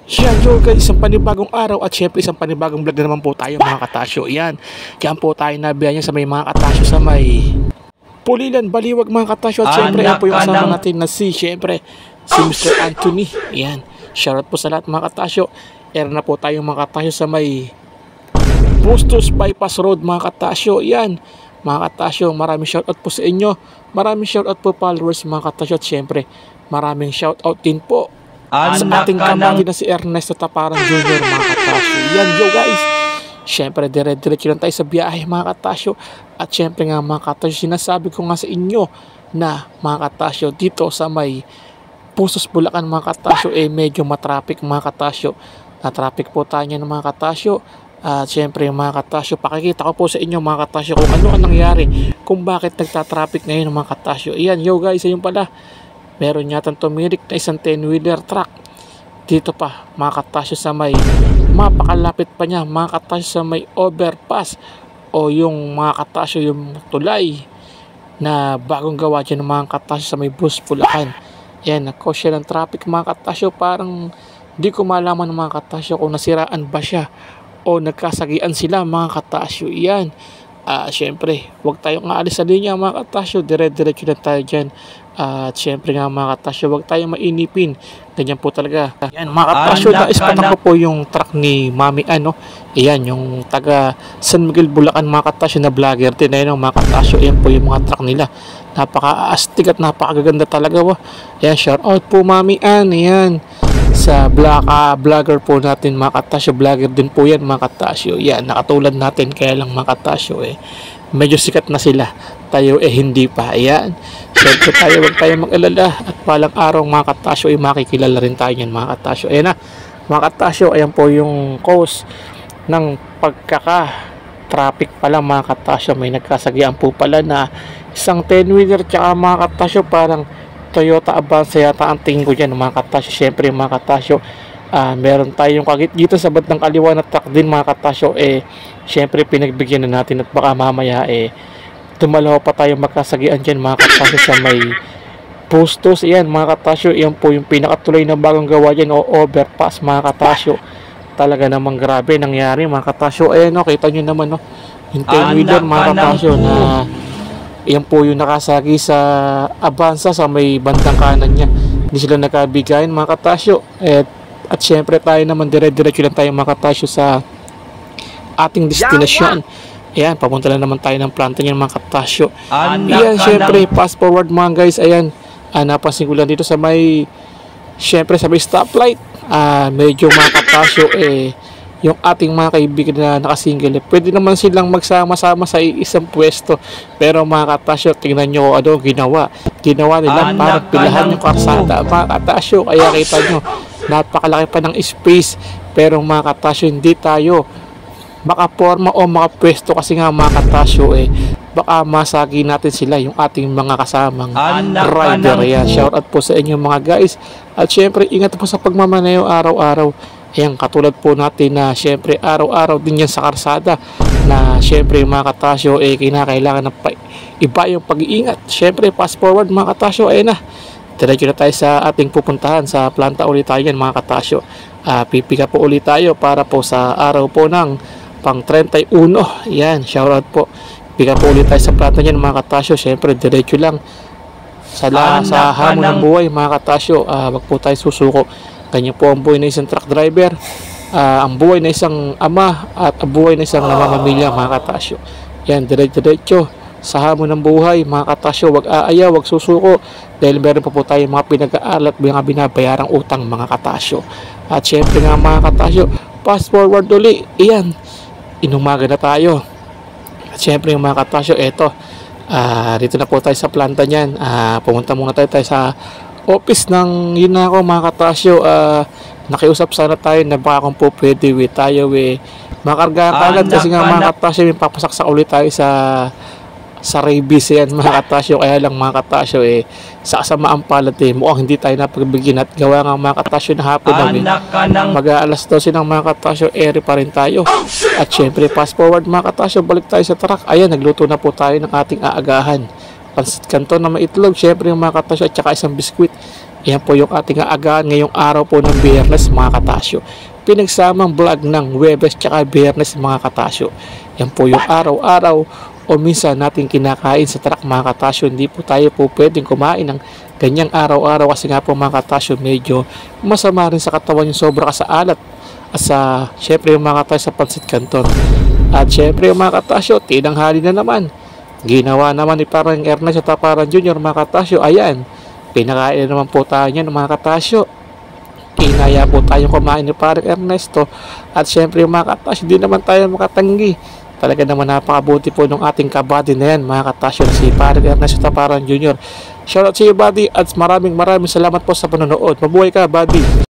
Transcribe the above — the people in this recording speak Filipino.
Yan yo guys, isang panibagong araw at syempre isang panibagong vlog na naman po tayo mga katasyo. Yan, kaya po tayo nabiyan sa may mga katasyo sa may Pulilan, Baliwag mga katasyo. At syempre yan po yung kasama natin na si Mr. Anthony. Yan, shoutout po sa lahat mga katasyo. Era na po tayo mga katasyo sa may Bustos Bypass Road mga katasyo. Yan mga katasyo, maraming shoutout po sa inyo. Maraming shoutout po followers mga katasyo. At syempre maraming shoutout din po sa ating kamati na si Ernesto Taparan Jr. mga katasyo. Yan yo guys, syempre dire-diretso lang tayo sa biyahe mga katasyo. At syempre nga mga katasyo, sinasabi ko nga sa inyo na mga katasyo dito sa may Pusos Bulacan mga katasyo medyo matraffic mga katasyo. Na-traffic po tayo ng mga katasyo. At syempre mga katasyo, pakikita ko po sa inyo mga katasyo kung ano ang nangyari, kung bakit nagta-traffic ngayon mga katasyo. Iyan yo guys, ayun pala, meron yatang tumirik na isang 10-wheeler truck dito pa mga katasyo sa may mapakalapit pa niya mga katasyo sa may overpass o yung mga katasyo yung tulay na bagong gawa dyan ng mga katasyo sa may Bus Bulacan. Yan, nag-cause siya ng traffic mga katasyo. Parang di ko malaman ng mga katasyo kung nasiraan ba siya o nagkasagian sila mga katasyo. Yan, syempre huwag tayong aalis sa linya mga katasyo, dire-diretso lang tayo dyan. At syempre nga mga katasyo, huwag tayong mainipin, ganyan po talaga. Yan mga katasyo, naispatak ko po yung truck ni Mami Ayan, yung taga San Miguel Bulacan mga katasyo na vlogger din. Ayan mga katasyo, ayan po yung mga truck nila, napaka-astig at napakaganda talaga. Ayan, shout out po Mami Ayan sa vlogger po natin mga katasyo. Vlogger din po yan mga katasyo. Yan, nakatulad natin, kaya lang mga katasyo medyo sikat na sila, tayo hindi pa. Ayan, syempre tayo, huwag tayo mag-alala at palang araw mga katasyo makikilala rin tayo yan mga katasyo. Ayan na mga katasyo, ayan po yung cause ng traffic pala mga katasyo. May nagkasagian po pala na isang 10-wheeler tsaka mga katasyo parang Toyota Avanza yata ang tingin ko dyan mga katasyo. Syempre mga katasyo, meron tayong kagit dito sa bandang kaliwa na truck din mga katasyo. Syempre pinagbigyan na natin at baka mamaya tumalaw pa tayo magkasagian dyan mga katasyo sa may Bustos. Ayan mga katasyo, yan po yung pinakatuloy na bagong gawa dyan o overpass mga katasyo. Talaga namang grabe nangyari mga katasyo. Ayan kita nyo naman yung 10-wheeler mga katasyo na yan po yung nakasagi sa Avanza sa may bandang kanan niya. Hindi sila nakabigayan mga katasyo. At syempre tayo naman dire-diretso lang tayo mga katasyo sa ating destinasyon. Ayan, papunta lang naman tayo ng planta niyan mga katasyo. Ayan, syempre fast forward mga guys. Ayan, napansin ko lang dito sa may, syempre sa may stoplight, medyo mga katasyo yung ating mga kaibigan na nakasingle, pwede naman silang magsama-sama sa isang pwesto. Pero mga katasyo, tingnan nyo ginawa nila para pilahan yung karsada mga katasyo. Kaya kita nyo, napakalaki pa ng space. Pero mga katasyo, hindi tayo makaporma o makapwesto kasi nga mga katasyo baka masagi natin sila, yung ating mga kasamang rider. Yan, shoutout po sa inyo mga guys. At syempre ingat po sa pagmamaneho araw-araw. Ayan, katulad po natin na syempre araw-araw din yan sa karsada na syempre mga katasyo kinakailangan na iba yung pag-iingat. Syempre fast forward mga katasyo, ayan na, diretso na tayo sa ating pupuntahan sa planta ulit tayo yan mga katasyo. Pipika po ulit tayo para po sa araw po ng pang 31. Ayan, shoutout po, pika po ulit tayo sa planta yan mga katasyo. Syempre diretso lang sa hamon ng buhay mga katasyo. Wag po tayo susuko. Ganyan po ang buhay na isang truck driver, ang buhay na isang ama at ang buhay na isang namamamilya mga katasyo. Yan, diretso sa hamon ng buhay mga katasyo. Wag aayaw, wag susuko, dahil meron pa po tayo mga pinag-aaral at mga binabayarang utang mga katasyo. At syempre nga mga katasyo, fast forward uli. Iyan, inumaga na tayo. At syempre mga katasyo, dito na po tayo sa planta niyan. Pumunta muna tayo sa office ng Yunako mga katasyo. Nakiusap sana tayo na baka kung po pwede tayo makarga kagad kasi nga mga katasyo may papasaksak ulit tayo sa rabies yan mga katasyo. Kaya lang mga katasyo sa kasamaan palad mukhang hindi tayo napagbigyan at gawa nga mga katasyo na hapon mag-aalas 12 ng mga katasyo pa rin tayo. At syempre fast forward mga katasyo, balik tayo sa truck. Ayan, nagluto na po tayo ng ating aagahan, pansit kanton na maitlog, syempre yung mga katasyo, at saka isang biskwit. Yan po yung ating aagaan ngayong araw po ng Biyernes mga katasyo. Pinagsamang vlog ng Huwebes tsaka Biyernes mga katasyo. Yan po yung araw-araw o minsan natin kinakain sa truck mga katasyo. Hindi po tayo po pwedeng kumain ng ganyang araw-araw kasi nga po mga katasyo medyo masama rin sa katawan yung sobra ka sa alat. At sa syempre yung mga katasyo sa Pansit Canton. At syempre yung mga katasyo, tinanghali na naman. Ginawa naman ni parang Ernest at parang Junior mga katasyo. Ayan. Pinakain naman po tayo niyan mga katasyo. Inaya po tayong kumain ni parang Ernesto. At syempre mga katasyo, di naman tayo makatanggi. Talaga naman napakabuti po ng ating kabady na yan mga katasyo na si parang Ernesto at parang Junior. Shoutout sa iyo buddy at maraming salamat po sa panonood. Mabuhay ka buddy.